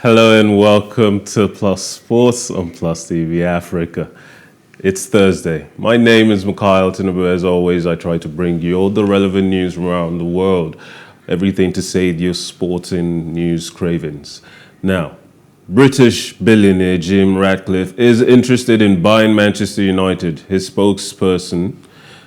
Hello and welcome to Plus Sports on PlusTvAfrica. It's Thursday. My name is Mikhail Tinubu. As always, I try to bring you all the relevant news from around the world. Everything to save your sporting news cravings. Now, British billionaire Jim Ratcliffe is interested in buying Manchester United. His spokesperson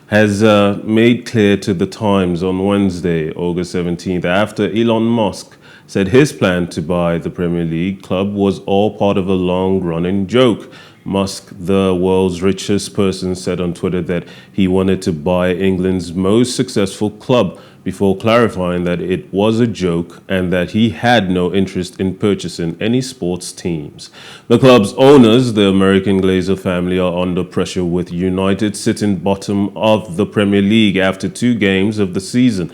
has made clear to The Times on Wednesday, August 17th, after Elon Musk said his plan to buy the Premier League club was all part of a long-running joke. Musk, the world's richest person, said on Twitter that he wanted to buy England's most successful club before clarifying that it was a joke and that he had no interest in purchasing any sports teams. The club's owners, the American Glazer family, are under pressure, with United sitting bottom of the Premier League after 2 games of the season.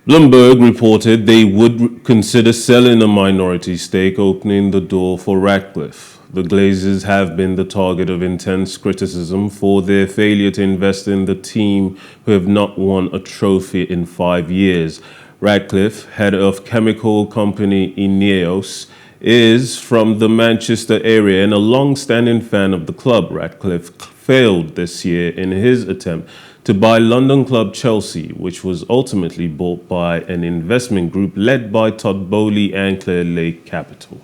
Bloomberg reported they would consider selling a minority stake, opening the door for Ratcliffe. The Glazers have been the target of intense criticism for their failure to invest in the team, who have not won a trophy in 5 years. Ratcliffe, head of chemical company Ineos, is from the Manchester area and a long-standing fan of the club. Ratcliffe failed this year in his attempt to buy London club Chelsea, which was ultimately bought by an investment group led by Todd Boehly and Clear Lake Capital.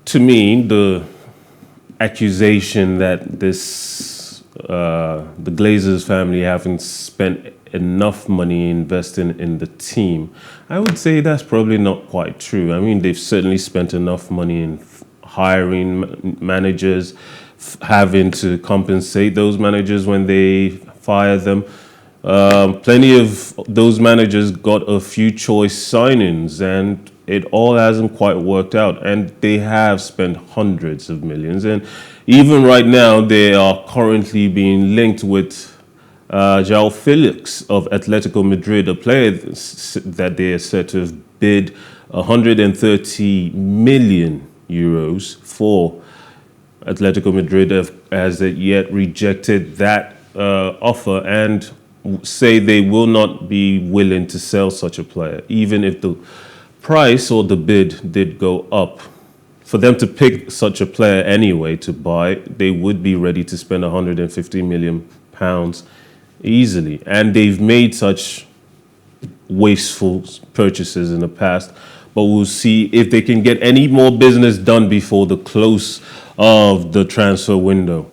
To me, the accusation that the Glazers family haven't spent enough money investing in the team, I would say that's probably not quite true. I mean, they've certainly spent enough money in hiring managers, having to compensate those managers when they fire them. Plenty of those managers got a few choice signings, and it all hasn't quite worked out. And they have spent hundreds of millions. And even right now, they are currently being linked with João Felix of Atletico Madrid, a player that they are said to have bid 130 million euros for. Atletico Madrid has yet rejected that offer and say they will not be willing to sell such a player, even if the price or the bid did go up. For them to pick such a player anyway to buy, they would be ready to spend £150 million easily. And they've made such wasteful purchases in the past, but we'll see if they can get any more business done before the close of the transfer window.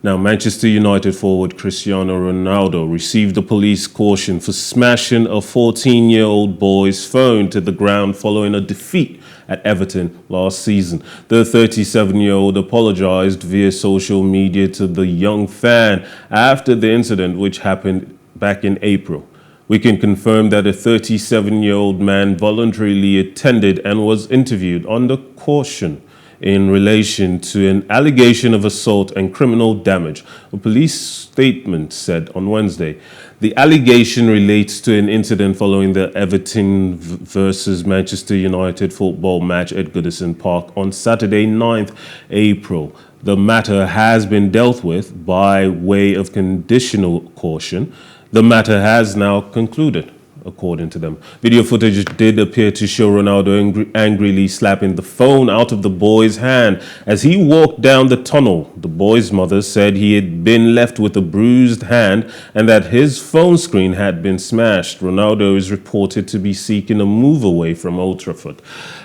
Now, Manchester United forward Cristiano Ronaldo received a police caution for smashing a 14-year-old boy's phone to the ground following a defeat at Everton last season. The 37-year-old apologized via social media to the young fan after the incident, which happened back in April. We can confirm that a 37-year-old man voluntarily attended and was interviewed under caution in relation to an allegation of assault and criminal damage, a police statement said on Wednesday. The allegation relates to an incident following the Everton versus Manchester United football match at Goodison Park on Saturday, 9th April. The matter has been dealt with by way of conditional caution. The matter has now concluded, according to them. Video footage did appear to show Ronaldo angrily slapping the phone out of the boy's hand as he walked down the tunnel. The boy's mother said he had been left with a bruised hand and that his phone screen had been smashed. Ronaldo is reported to be seeking a move away from Old Trafford,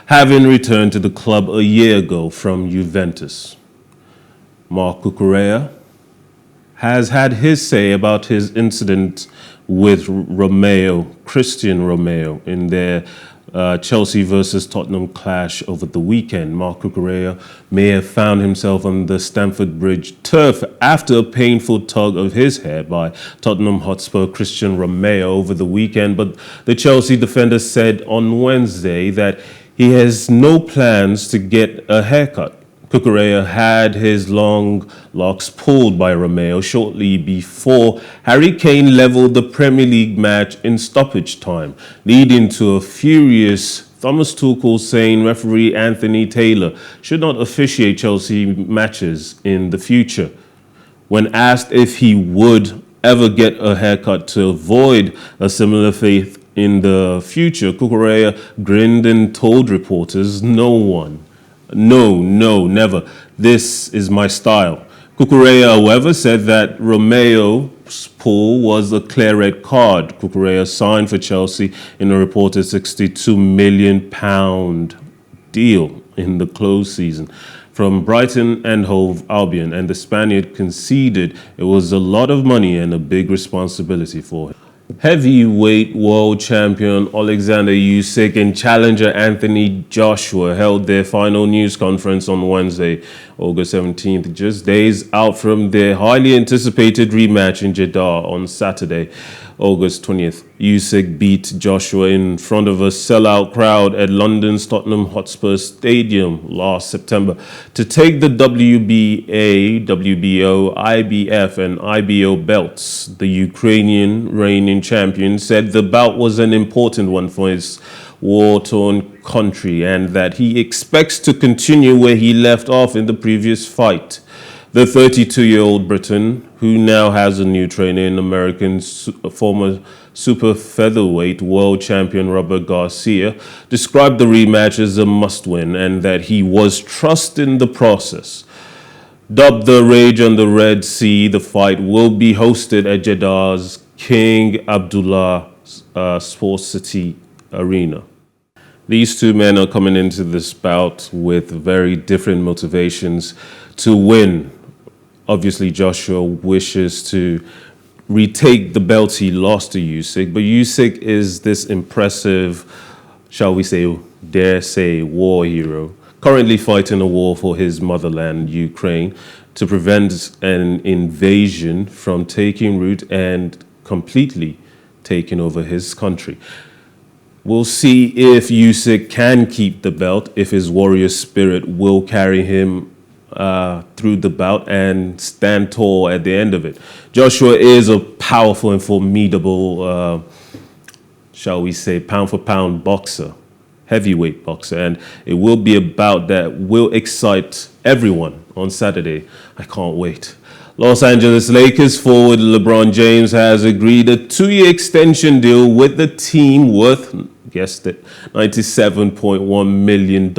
having returned to the club a year ago from Juventus. Marc Cucurella has had his say about his incident with Christian Romeo, in their Chelsea versus Tottenham clash over the weekend. Marc Cucurella may have found himself on the Stamford Bridge turf after a painful tug of his hair by Tottenham Hotspur Christian Romeo over the weekend, but the Chelsea defender said on Wednesday that he has no plans to get a haircut. Cucurella had his long locks pulled by Romeo shortly before Harry Kane leveled the Premier League match in stoppage time, leading to a furious Thomas Tuchel saying referee Anthony Taylor should not officiate Chelsea matches in the future. When asked if he would ever get a haircut to avoid a similar fate In the future, Cucurella grinned and told reporters, "No one. No, no, never. This is my style." Cucurella, however, said that Romeo's pull was a clear red card. Cucurella signed for Chelsea in a reported £62 million deal in the close season from Brighton and Hove Albion, and the Spaniard conceded it was a lot of money and a big responsibility for him. Heavyweight world champion Alexander Usyk and challenger Anthony Joshua held their final news conference on Wednesday, August 17th, just days out from their highly anticipated rematch in Jeddah on Saturday, August 20th. Usyk beat Joshua in front of a sellout crowd at London's Tottenham Hotspur Stadium last September to take the WBA, WBO, IBF and IBO belts. The Ukrainian reigning champion said the bout was an important one for his war-torn country and that he expects to continue where he left off in the previous fight. The 32-year-old Briton, who now has a new trainer in American former super featherweight world champion Robert Garcia, described the rematch as a must-win and that he was trusting the process. Dubbed the Rage on the Red Sea, the fight will be hosted at Jeddah's King Abdullah Sports City Arena. These two men are coming into this bout with very different motivations to win. Obviously, Joshua wishes to retake the belt he lost to Usyk, but Usyk is this impressive, shall we say, dare say, war hero, currently fighting a war for his motherland, Ukraine, to prevent an invasion from taking root and completely taking over his country. We'll see if Usyk can keep the belt, if his warrior spirit will carry him through the bout and stand tall at the end of it. Joshua is a powerful and formidable, shall we say, pound-for-pound boxer, heavyweight boxer, and it will be a bout that will excite everyone on Saturday. I can't wait. Los Angeles Lakers forward Lebron James has agreed a 2-year extension deal with the team worth, guessed it, $97.1 million.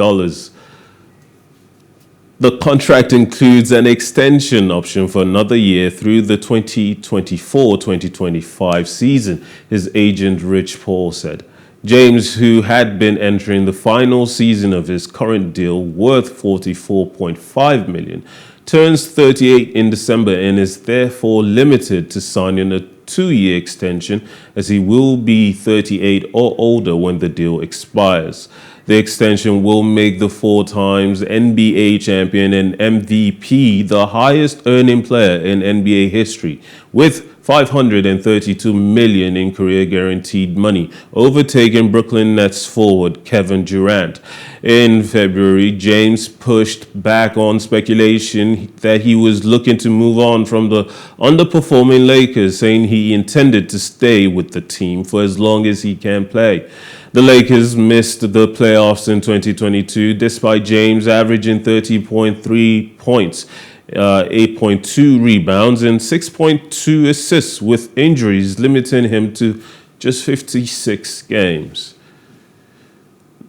The contract includes an extension option for another year through the 2024-2025 season, his agent Rich Paul said. James, who had been entering the final season of his current deal worth $44.5 million, turns 38 in December and is therefore limited to signing a 2-year extension as he will be 38 or older when the deal expires. The extension will make the 4 times NBA champion and MVP the highest earning player in NBA history, with $532 million in career guaranteed money, overtaking Brooklyn Nets forward Kevin Durant. In February, James pushed back on speculation that he was looking to move on from the underperforming Lakers, saying he intended to stay with the team for as long as he can play. The Lakers missed the playoffs in 2022 despite James averaging 30.3 points, 8.2 rebounds, and 6.2 assists, with injuries limiting him to just 56 games.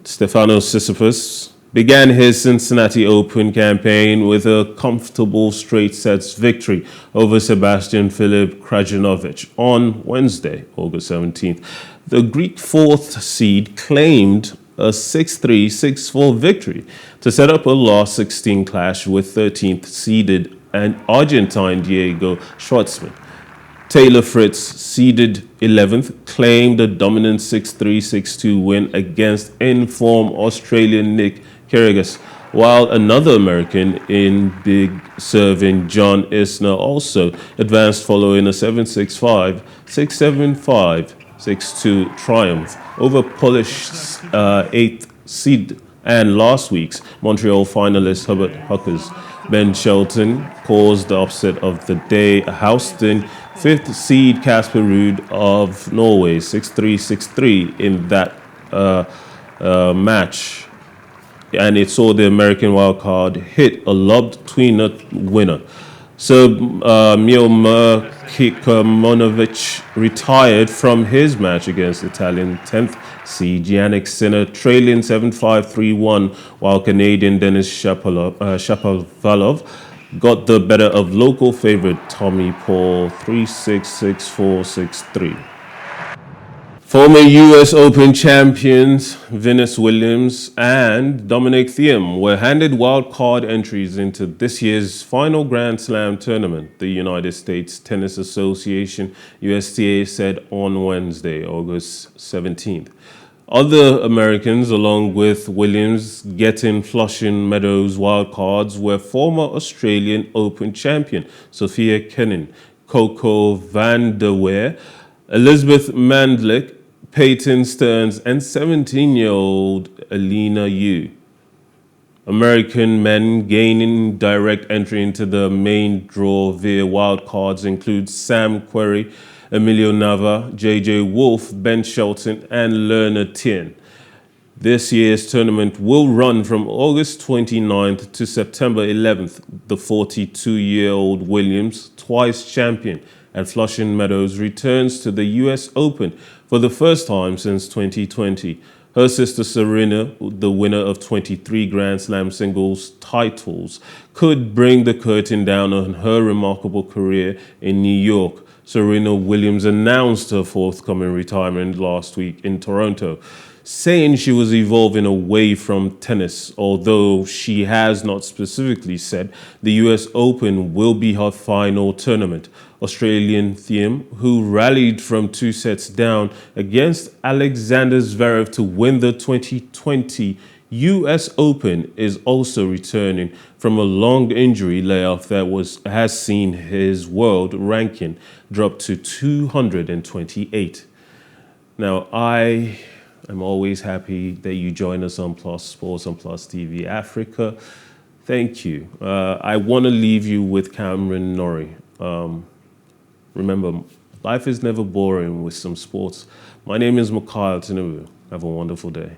Stefanos Tsitsipas began his Cincinnati Open campaign with a comfortable straight sets victory over Sebastian Filip Krajinovic on Wednesday, August 17th. The Greek 4th seed claimed a 6-3, 6-4 victory to set up a last 16 clash with 13th seeded and Argentine Diego Schwartzman. Taylor Fritz, seeded 11th, claimed a dominant 6-3, 6-2 win against in-form Australian Nick Kyrgios, while another American in big serving John Isner also advanced following a 7-6-5, 6-7-5, 6-2 triumph over Polish 8th seed and last week's Montreal finalist Hubert Huckers. Ben Shelton caused the upset of the day, ousting 5th seed Casper Ruud of Norway 6-3, 6-3 in that match. And it saw the American wildcard hit a lobbed tweener winner. So Miomir Kikomonovic retired from his match against Italian 10th seed Yannick Sinner, trailing 7-5, 3-1, while Canadian Denis Shapovalov got the better of local favorite Tommy Paul 3-6, 6-4, 6-3. Former US Open champions Venus Williams and Dominic Thiem were handed wildcard entries into this year's final Grand Slam tournament, the United States Tennis Association USTA said on Wednesday, August 17th. Other Americans, along with Williams getting Flushing Meadows wildcards, were former Australian Open champion Sophia Kenin, Coco van der Weer, Elizabeth Mandlik, Peyton Stearns, and 17-year-old Alina Yu. American men gaining direct entry into the main draw via wildcards include Sam Querrey, Emilio Nava, J.J. Wolf, Ben Shelton, and Lerner Tien. This year's tournament will run from August 29th to September 11th. The 42-year-old Williams, twice champion at Flushing Meadows, returns to the US Open for the first time since 2020. Her sister Serena, the winner of 23 Grand Slam singles titles, could bring the curtain down on her remarkable career in New York. Serena Williams announced her forthcoming retirement last week in Toronto, saying she was evolving away from tennis, although she has not specifically said the US Open will be her final tournament. Australian Thiem, who rallied from 2 sets down against Alexander Zverev to win the 2020 US Open, is also returning from a long injury layoff that has seen his world ranking drop to 228. Now, I'm always happy that you join us on Plus Sports on Plus TV Africa. Thank you. I want to leave you with Cameron Norrie. Remember, life is never boring with some sports. My name is Mikhail Tinubu. Have a wonderful day.